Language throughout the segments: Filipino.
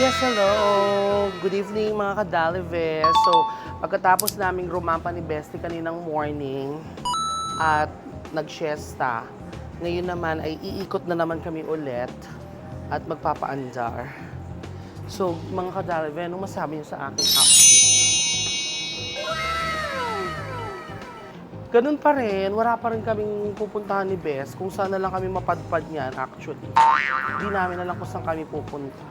Yes, hello! Good evening mga kadalive. So, pagkatapos naming rumampa ni Bestie kaninang morning at nag-siesta, ngayon naman ay iikot na naman kami ulit at magpapaandar. So, mga kadalive, anong masabi niyo sa aking outfit? Ganun pa rin, wala pa rin kaming pupuntahan ni Bes kung saan na lang kami mapadpad niyan actually. Hindi namin alam kung saan kami pupunta.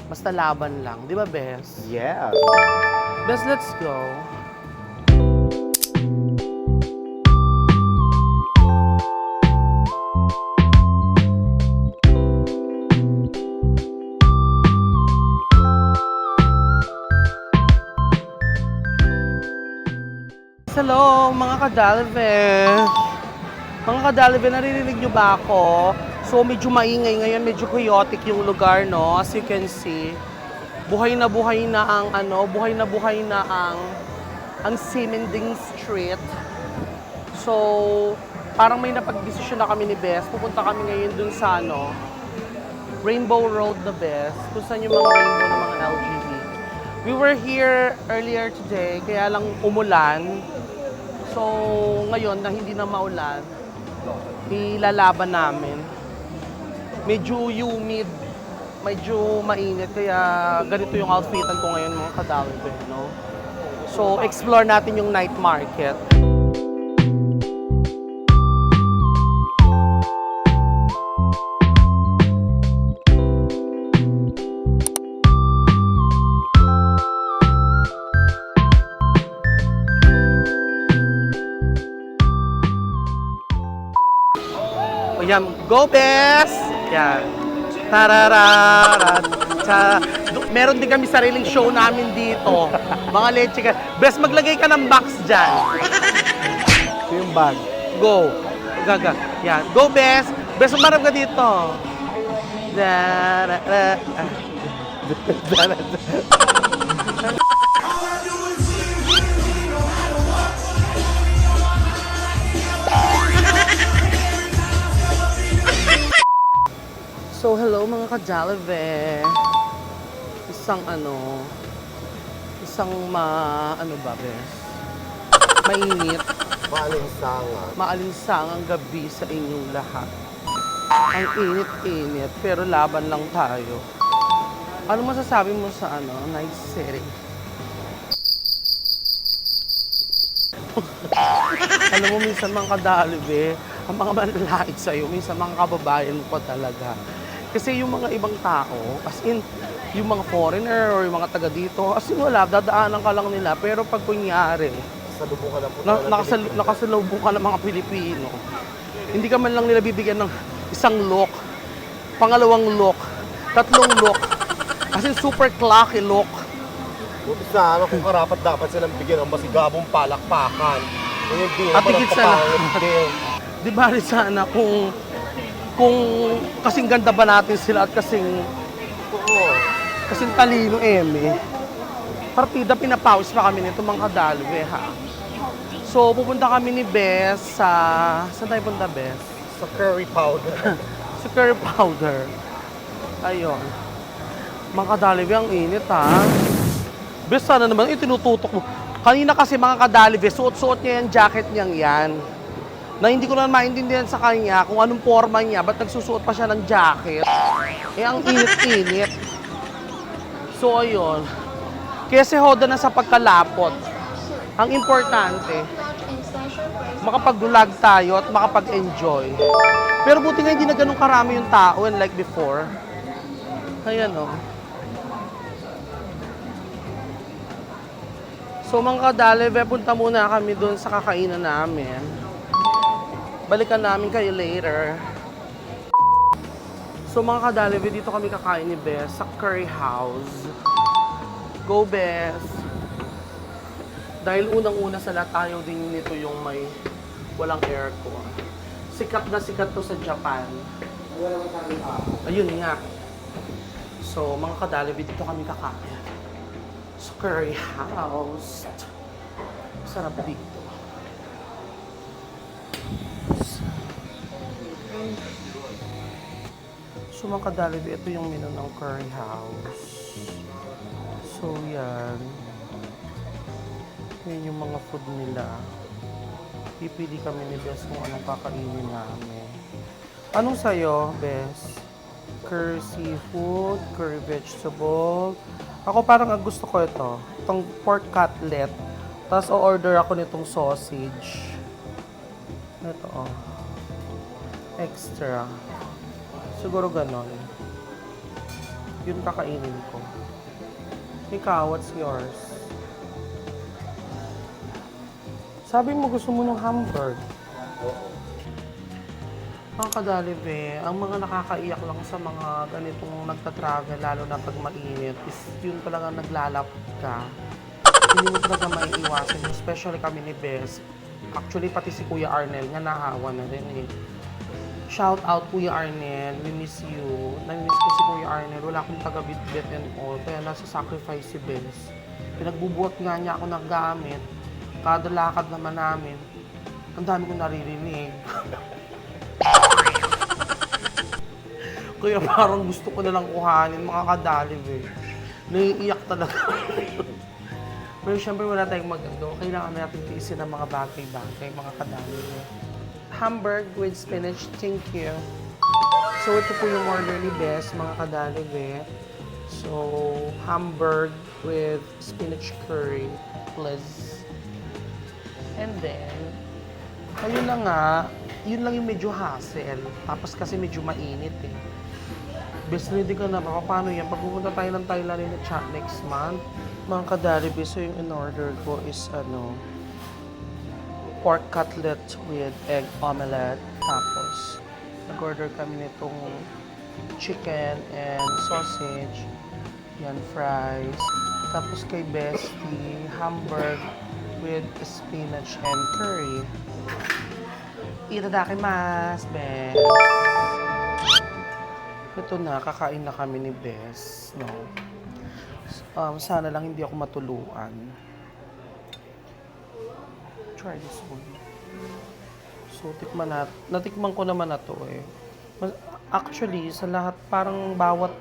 Basta laban lang. Di ba, Bes? Yes. Bes, let's go. Hello, mga kadalve. Mga kadalve, naririnig nyo ba ako? So, medyo maingay ngayon, medyo chaotic yung lugar, no? As you can see, buhay na ang Simending Street. So, parang may napag-desisyon na kami ni Bes. Pupunta kami ngayon dun sa, Rainbow Road na Bes. Kung saan yung mga rainbow ng mga LGB. We were here earlier today, kaya lang umulan. So, ngayon na hindi na maulan, ilalaban namin. Medyo humid, medyo mainit, kaya ganito yung outfitan ko ngayon mga kadalve, no? So, explore natin yung night market. O yan, go Bes! Yan. Tarararat. Meron din kami sariling show namin dito. Mga leche ka. Bes, maglagay ka ng box dyan. Ito yung bag. Go. Gaga. Yan. Go Bes! Bes, umarap ka dito. Darara. So, hello mga kadalive. Isang Bes? Mainit, Maalinsangan. maalinsangang gabi sa inyong lahat. Ang init-init, pero laban lang tayo. Ano masasabi mo sa night setting? Alam mo, minsan mga kadalive, ang mga manlalait sa'yo, minsan mga kababayan mo pa talaga. Kasi yung mga ibang tao, as in, yung mga foreigner or yung mga taga dito, as in wala, dadaanan ka lang nila. Pero pag kunyari, Salubong ka na po. nakasalubong ka ng mga Pilipino, hindi ka man lang nila bibigyan ng isang look, pangalawang look, tatlong look, as in super clacky look. Buti sana kung karapat dapat silang bigyan ng masigabong palakpakan. Hindi At naman higit ang sa papangit din. Di ba rin sana kung kasing ganda ba natin sila at kasing talino partida pinapawis pa kami nito mga kadalve ha. So pupunta kami ni Bes saan tayo punta Bes? Sa curry powder. Sa curry powder. Ayun. Mga kadalve, ang init ha. Bes, sana naman tinututok mo. Kanina kasi mga kadalve, suot-suot niya yung jacket niyang yan. Na hindi ko na maintindihan sa kanya kung anong forma niya, ba't nagsusuot pa siya ng jacket? Eh, ang init-init. So, ayun. Kaya si Hoda na sa pagkalapot. Ang importante, makapag-vlog tayo at makapag-enjoy. Pero buti nga hindi na ganun karami yung tao like before. Ayan o. So, mga kadalive, punta muna kami doon sa kakainan namin. Balikan namin kayo later. So mga kadalive, dito kami kakain ni Bes sa Curry House. Go Bes! Dahil unang-una sa lahat tayo din nito yung may walang aircon. Sikat na sikat to sa Japan. Ayun nga. So mga kadalive, dito kami kakain. Sa Curry House. Sarap dito. So mga kadalive, ito yung menu ng Curry House. So, yan. Yan yung mga food nila. Pipili kami ni Bes kung anong kakainin namin. Anong sa'yo, Bes? Curry seafood, curry vegetable. Ako parang ang gusto ko ito. Itong pork cutlet. Tapos o-order ako nitong sausage. Ito, oh. Extra. Siguro ganon. Yun kakainin ko. Ikaw, what's yours? Sabi mo gusto mo ng hamburg. Mga kadalibe, ang mga nakakaiyak lang sa mga ganitong nagta-travel, lalo na pag mainit, is yun talaga naglalapot ka. Hindi mo talaga maiiwasan, especially kami ni Bes. Actually, pati si Kuya Arnel nga nahawa na rin eh. Shout out Kuya Arnel, we miss you. Namiss ko si Kuya Arnel, wala akong taga-bit-bit and all, kaya nasa sacrifice si Bes. Pinagbubuhat nga niya ako ng gamit, kada lakad naman namin, ang dami kong naririnig. Kaya parang gusto ko na lang kuhanin, mga kadaliv eh. Naiiyak talaga. Pero syempre wala tayong magagawa. Kailangan natin tiisin ang mga bagay-bagay, mga kadaliv eh. Hamburg with spinach, thank you. So ito po yung order ni Bes, mga kadaliv eh. So, hamburg with spinach curry, please. And then, ayun na nga, yun lang yung medyo hassle. Tapos kasi medyo mainit eh. Best ready ka na ba? Paano yan? Pag pupunta tayo ng Thailand in the chat next month, mga kadalibe, so yung in-order ko is pork cutlet with egg omelette. Tapos, nag-order kami nitong chicken and sausage. Yan, fries. Tapos kay Bestie, hamburg with spinach and curry. Itadakimasu, Bes. Ito na, kakain na kami ni Bes, no? Sana lang hindi ako matuluan. Try this one. So, natikman ko naman na to eh. Actually, sa lahat, parang bawat,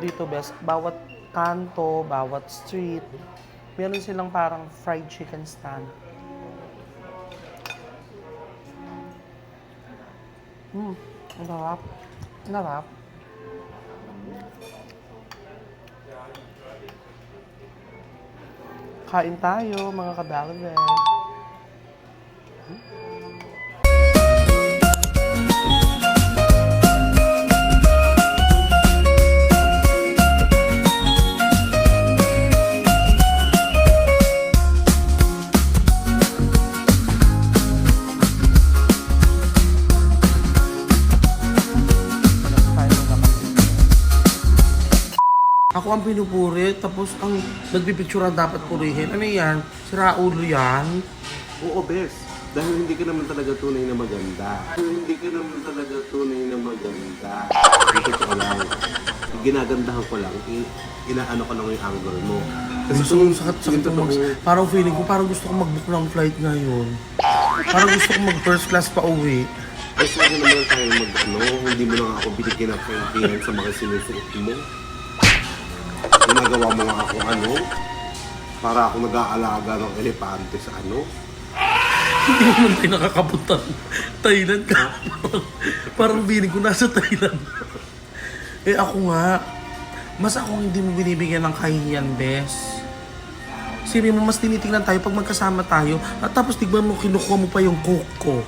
dito, Bes, bawat kanto, bawat street, meron silang parang fried chicken stand. Ang sarap. Ang sarap. Kain tayo, mga kadalibe. Ako ang pinupuri, tapos ang nagpipicturean dapat purihin. Ano yan? Sira ulo yan? Oo, Bes. Dahil hindi ka naman talaga tunay na maganda. Hindi ka naman talaga tunay na maganda. Ito ko lang. Ginagandahan ko lang. Inaano ko lang yung angle mo. Kasi Gusto kong sakit parang feeling ko, parang gusto kong mag-book ng flight ngayon. Parang gusto kong mag-first class pa uwi. Ay, sana naman tayo hindi mo lang ako binigyan ng kaintingan sa mga sinusuot mo. Ginagawa mo nga ako para ako nag-aalaga ng elepante sa Hindi naman tayo nakakapunta ng Thailand ka. Parang feeling ko nasa Thailand. Eh ako nga, mas akong hindi mo binibigyan ng kahihiyan, Bes. Siri mo, mas tinitingnan tayo pag magkasama tayo at tapos tignan mo, kinukuha mo pa yung coke ko.